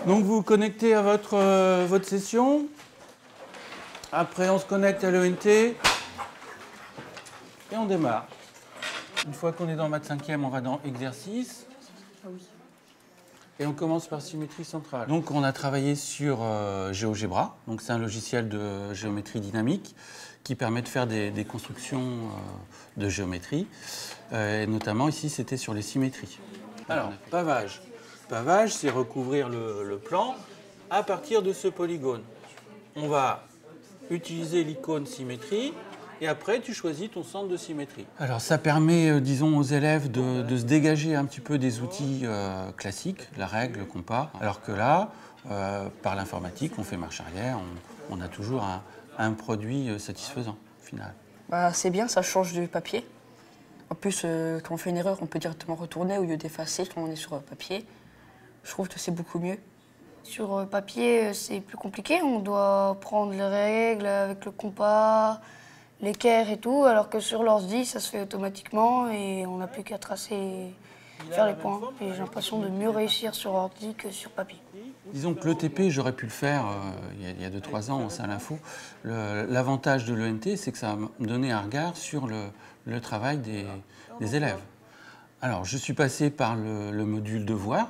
Donc vous vous connectez à votre session. Après, on se connecte à l'ENT. Et on démarre. Une fois qu'on est dans maths 5e, on va dans exercice. Et on commence par symétrie centrale. Donc on a travaillé sur GeoGebra. Donc c'est un logiciel de géométrie dynamique qui permet de faire des constructions de géométrie. Et notamment ici, c'était sur les symétries. Alors, pavage. Pavage, c'est recouvrir le plan à partir de ce polygone. On va utiliser l'icône symétrie et après tu choisis ton centre de symétrie. Alors ça permet, disons, aux élèves de se dégager un petit peu des outils classiques, la règle, le compas, alors que là, par l'informatique, on fait marche arrière, on a toujours un produit satisfaisant au final. Bah, c'est bien, ça change du papier. En plus, quand on fait une erreur, on peut directement retourner au lieu d'effacer quand on est sur papier. Je trouve que c'est beaucoup mieux. Sur papier, c'est plus compliqué. On doit prendre les règles avec le compas, l'équerre et tout, alors que sur l'ordi, ça se fait automatiquement et on n'a plus qu'à tracer, faire les points. Et j'ai l'impression de mieux réussir sur ordi que sur papier. Disons que l'ETP, j'aurais pu le faire il y a 2-3 ans, c'est à l'info. L'avantage de l'ENT, c'est que ça m'a donné un regard sur le travail des élèves. Alors, je suis passé par le module devoir,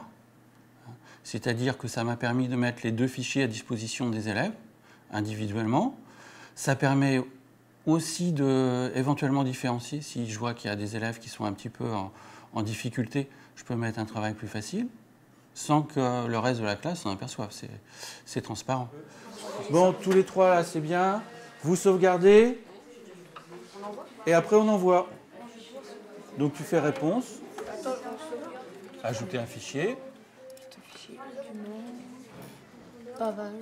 c'est-à-dire que ça m'a permis de mettre les 2 fichiers à disposition des élèves, individuellement. Ça permet aussi de éventuellement différencier. Si je vois qu'il y a des élèves qui sont un petit peu en difficulté, je peux mettre un travail plus facile, sans que le reste de la classe s'en aperçoive. C'est transparent. Bon, tous les 3, là, c'est bien. Vous sauvegardez. Et après, on envoie. Donc, tu fais réponse. Ajouter un fichier.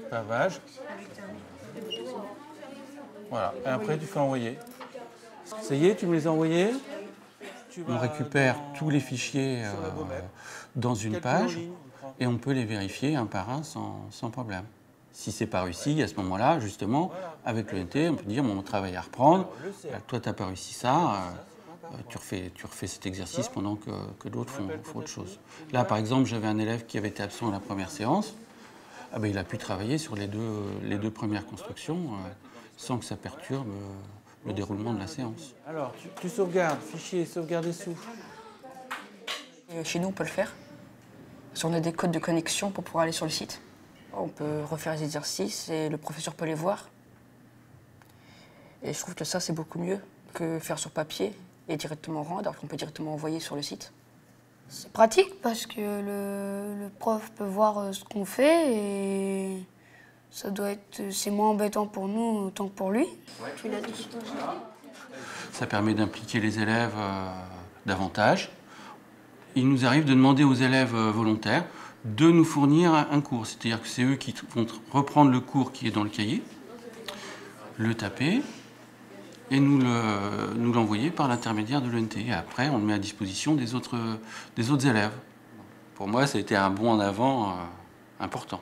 Pavage. Voilà. Et après, tu fais envoyer. Ça y est, tu me les as envoyés. On récupère tous les fichiers dans une page et on peut les vérifier un par un sans problème. Si ce n'est pas réussi, à ce moment-là, justement, avec l'ENT, on peut dire mon travail à reprendre. Toi, tu n'as pas réussi ça. Tu refais cet exercice pendant que d'autres font autre chose. Là, par exemple, j'avais un élève qui avait été absent à la première séance. Ah ben, il a pu travailler sur les deux premières constructions sans que ça perturbe le déroulement de la séance. Alors, tu sauvegardes, fichier, sauvegarder sous. Chez nous, on peut le faire. Si on a des codes de connexion pour pouvoir aller sur le site, on peut refaire les exercices et le professeur peut les voir. Et je trouve que ça, c'est beaucoup mieux que faire sur papier et directement rendre, alors qu'on peut directement envoyer sur le site. C'est pratique parce que le prof peut voir ce qu'on fait et c'est moins embêtant pour nous autant que pour lui. Tu l'as dit. Ça permet d'impliquer les élèves davantage. Il nous arrive de demander aux élèves volontaires de nous fournir un cours. C'est-à-dire que c'est eux qui vont reprendre le cours qui est dans le cahier, le taper et nous l'envoyer par l'intermédiaire de l'ENT. Et après, on le met à disposition des autres élèves. Pour moi, ça a été un bond en avant important.